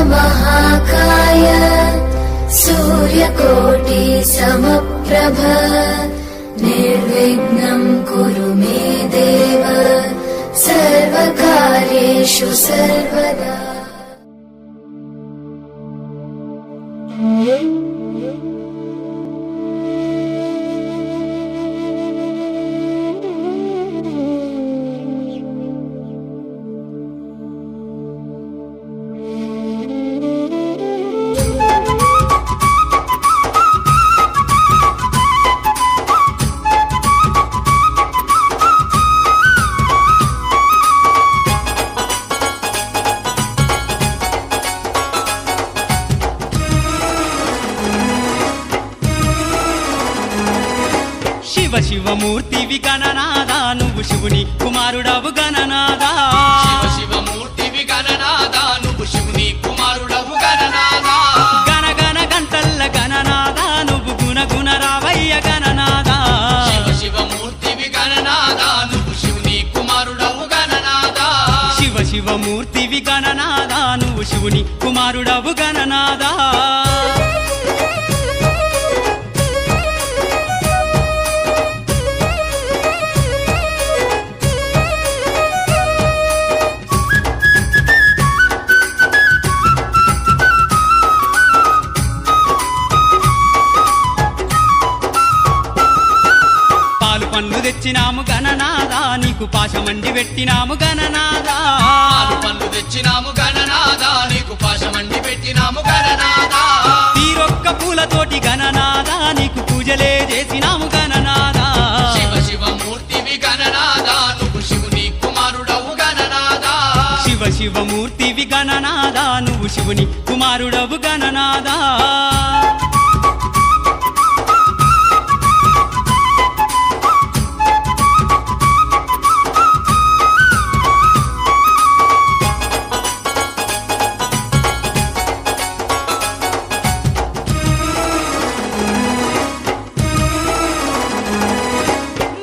महाकाय सूर्यकोटि समप्रभ निर्विघ्नं कुरु मे देव सर्वकार्येषु सर्वदा। శివమూర్తివి గణనాదా నువ్వు శివుని కుమారుడవు గణనాదా శివమూర్తివి గణనాదా నువ్వు శివుని కుమారుడవు గణనాదా గణగణ గంటల్ల గణనాదా నువ్వు గుణగుణ రావయ్య గణనాదా శివమూర్తివి గణనాదా నువ్వు శివుని కుమారుడవు గణనాదా శివమూర్తివి గణనాదా నువ్వు శివుని కుమారుడవు గణనాదా పన్ను తెచ్చినాము గణనాదా నీకు పాశమండి పెట్టినాము గణనాదా పన్ను తెచ్చినాము గణనాదా నీకు పాశమండి పెట్టినాము గణనాదా తీరొక్క పూలతోటి గణనాదా నీకు పూజలే చేసినాము గణనాదా శివమూర్తివి గణనాదా నువ్వు శివుని కుమారుడవు గణనాదా శివమూర్తివి గణనాదా నువ్వు శివుని కుమారుడవు గణనాదా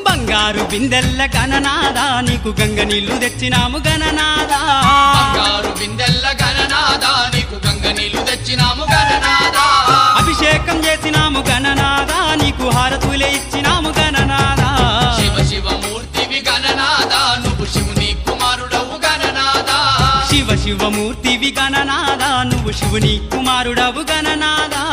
బంగారు బిందెల్ల గణనాదా నీకు గంగ నీళ్లు తెచ్చినాము గణనాదా బంగారు బిందెల్ల గణనాదా నీకు గంగ నీళ్లు తెచ్చినాము గణనాదా అభిషేకం చేసినాము గణనాదా నీకు హారతులే ఇచ్చినాము గణనాదా శివమూర్తివి గణనాదా నువ్వు శివుని కుమారుడవు గణనాదా శివమూర్తివి గణనాదా నువ్వు శివుని కుమారుడవు గణనాదా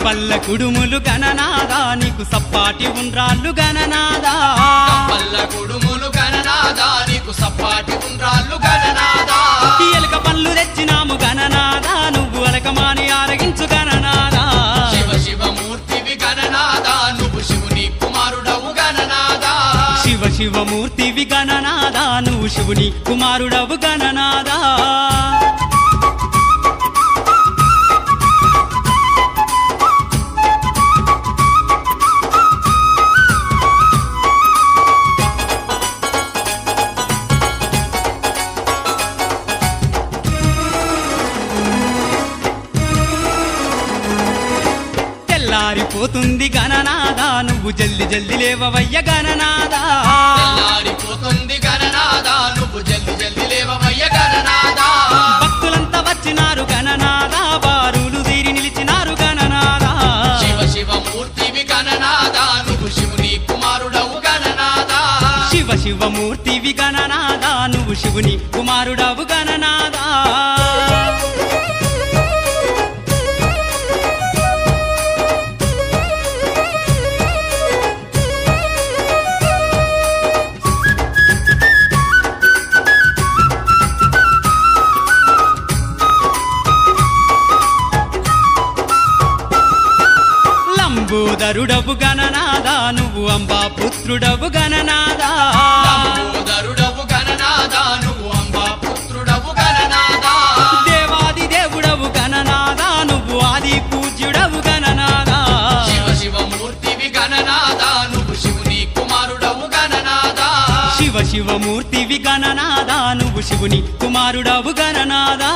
పల్ల కుడుములు గణనాదా నీకు సప్పాటి ఉండ్రాళ్ళు గణనాదా పల్ల కుడుములు గణనాదా నీకు సప్పాటి ఉండ్రాళ్ళు గణనాదా ఎలుక పళ్ళు తెచ్చినాము గణనాదా నువ్వు అలకమాని ఆరగించు గణనాదా శివమూర్తివి గణనాదా నువ్వు శివుని కుమారుడవు గణనాదా శివమూర్తివి గణనాదా నువ్వు శివుని కుమారుడవు గణనాదా తెల్లారిపోతుంది గణనాదా నువ్వు జల్ది జల్ది లేవవయ్య గణనాదా తెల్లారిపోతుంది గణనాదా నువ్వు జల్ది జల్ది లేవవయ్య గణనాదా భక్తులంతా వచ్చినారు గణనాదా బారులు తీరి నిలిచినారు గణనాదా శివమూర్తివి గణనాదా నువ్వు శివుని కుమారుడవు గణనాదా శివమూర్తివి గణనాదా నువ్వు శివుని కుమారుడవు గణనాదా లంబోదరుడవు గణనాదా నువ్వు అంబా పుత్రుడవు గణనాదా లంబోదరుడవు గణనాదా నువ్వు అంబా పుత్రుడవు గణనాదా దేవాది దేవుడవు గణనాదా నువ్వు ఆది పూజ్యుడవు గణనాదా శివమూర్తివి గణనాదా నువ్వు శివుని కుమారుడవు గణనాదా శివ శివమూర్తివి గణనాదా నువ్వు శివుని కుమారుడవు గణనాదా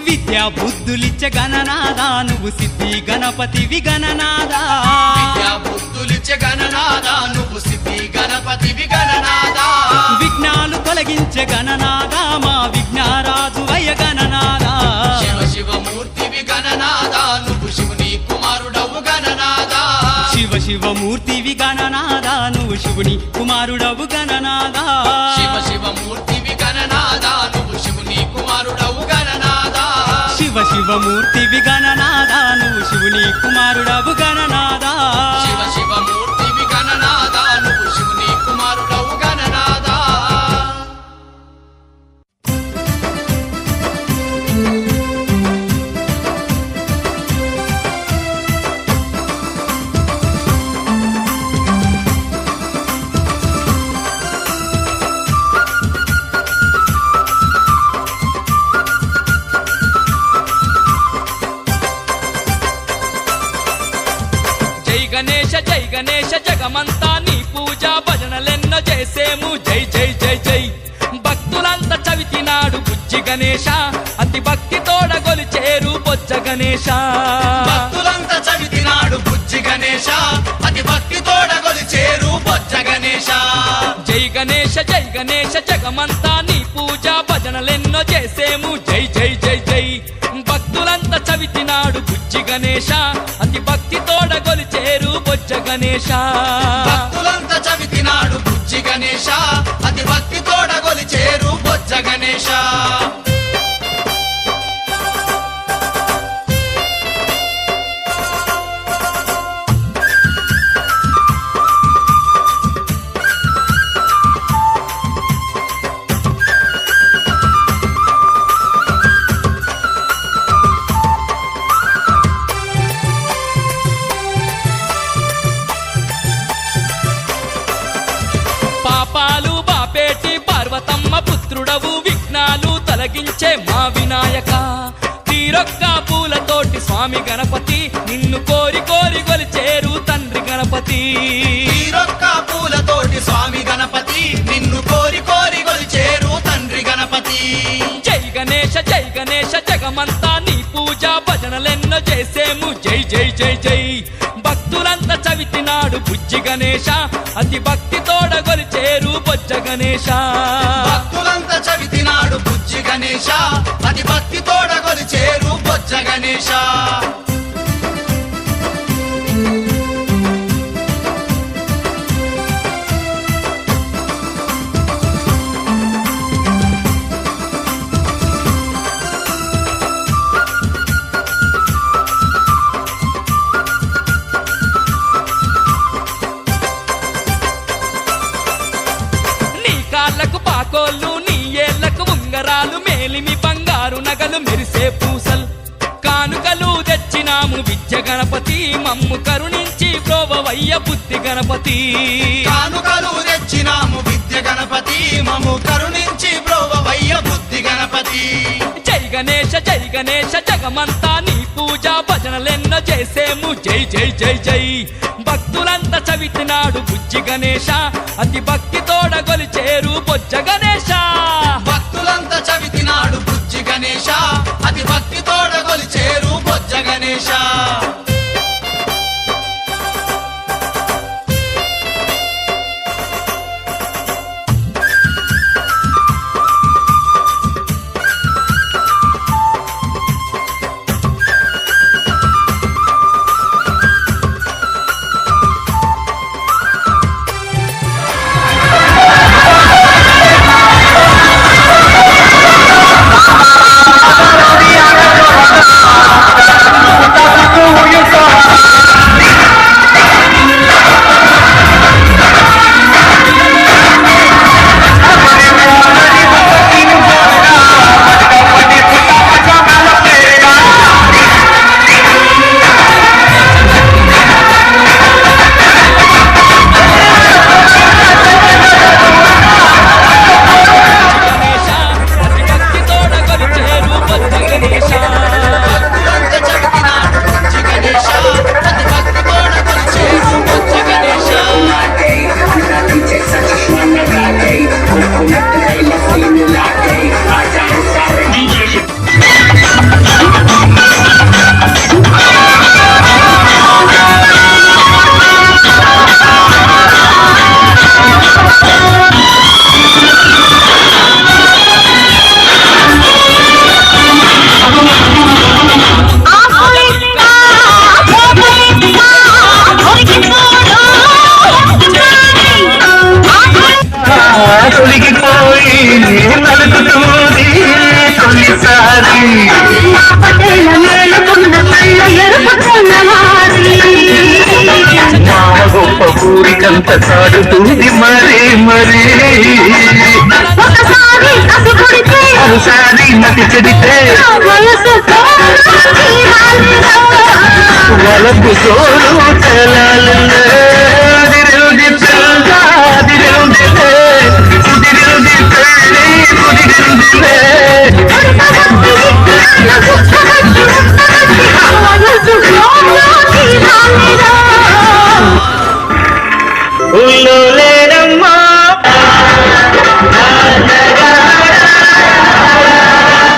విద్యా బుద్ధులిచ్చే గణనాదా నువ్వు సిద్ధి గణపతివి గణనాదా విద్యా బుద్ధులిచ్చే గణనాదా నువ్వు సిద్ధి గణపతివి గణనాదా విఘ్నాలు తొలగించే గణనాదా మా విఘ్నారాజు వయ గణనాదా శివ శివమూర్తివి గణనాదా నువ్వు శివుని కుమారుడవు గణనాదా శివ శివమూర్తివి గణనాదా నువ్వు శివుని కుమారుడవు గణనాదా శివ శివమూర్తివి గణనాదా నువ్వు శివుని కుమారుడవు గణనాదా శివ శివమూర్తివి గణనాదా నువ్వు శివుని కుమారుడవు గణనాదా శివ శివమూర్తివి గణనాదా నువ్వు శివుని కుమారుడవు గణనాదా జై గణేశ జగమంతా నీ పూజ భజనలెన్నో చేసేము జై జై జై జై భక్తులంతా చవితినాడు బుజ్జి గణేశ అతి భక్తి తోడ గొలిచేరు బొజ్జ గణేశ భక్తులంతా చవితినాడు బుజ్జి గణేశ అతి భక్తి తోడ గొలిచేరు బొజ్జ గణేశ జై గణేశ జగమంతా నీ పూజ భజనలెన్నో చేసేము జై జై జై జై భక్తులంతా చవితినాడు బుజ్జి గణేశ అతి భక్తి తోడ గొలిచేరు బొజ్జ గణేశ భక్తులంతా చవితినాడు బుజ్జి గణేశ అతి భక్తి తోడ గొలిచేరు బొజ్జ గణేశ పాపాలు బాపేటి పార్వతమ్మ పుత్రుడవు విఘ్నాలు తొలగించే మా వినాయక తీరొక్క పూలతోటి స్వామి గణపతి నిన్ను కోరి కోరి గొలిచేరు తండ్రి గణపతి తీరొక్క పూలతోటి స్వామి గణపతి నిన్ను కోరి కోరి గొలిచేరు తండ్రి గణపతి జై గణేశ జగమంతా నీ పూజ భజనలెన్నో చేసేము జై జై జై జై భక్తులంతా చవితినాడు బుజ్జి గణేశ అతి భక్తి తోడ గొలిచేరు బొజ్జ గణేశ భక్తులంతా చవితినాడు బుజ్జి గణేశ అతి భక్తి తోడ గొలిచేరు బొజ్జ గణేశ నీ కాళ్ళకు పాకోళ్ళు నీ ఏళ్లకు ఉంగరాలు మేలిమి బంగారు నగలు మెరిసే పూసలు కానుకలు తెచ్చినాము విద్య గణపతి మమ్ము కరుణించి ప్రోవవయ్య బుద్ధి గణపతి కానుకలు తెచ్చినాము విద్య గణపతి మము కరుణించి బ్రోవవయ్య బుద్ధి గణపతి జై గణేశ జగమంతా నీ పూజ భజనలెన్నో చేసేము జై జై జై జై భక్తులంతా చవితినాడు బుజ్జి గణేశ అతి భక్తి తోడ గొలిచేరు బొజ్జ గణేశ భక్తులంతా చవితినాడు బుజ్జి గణేశ అతి భక్తి తోడ గొలిచేరు బొజ్జ గణేశ Hallelujah. ఒళ్ళంత సాడుతుంది మరి మరి ఒకసారి అది కొడితే ఒకసారి నటి చెడితే వయసు వలపు తోడు తెలాలే దిరుది పిల్ల దిరుదిలే కుదిరుది పెళ్ళి కుదిరుదిలే ఉల్లో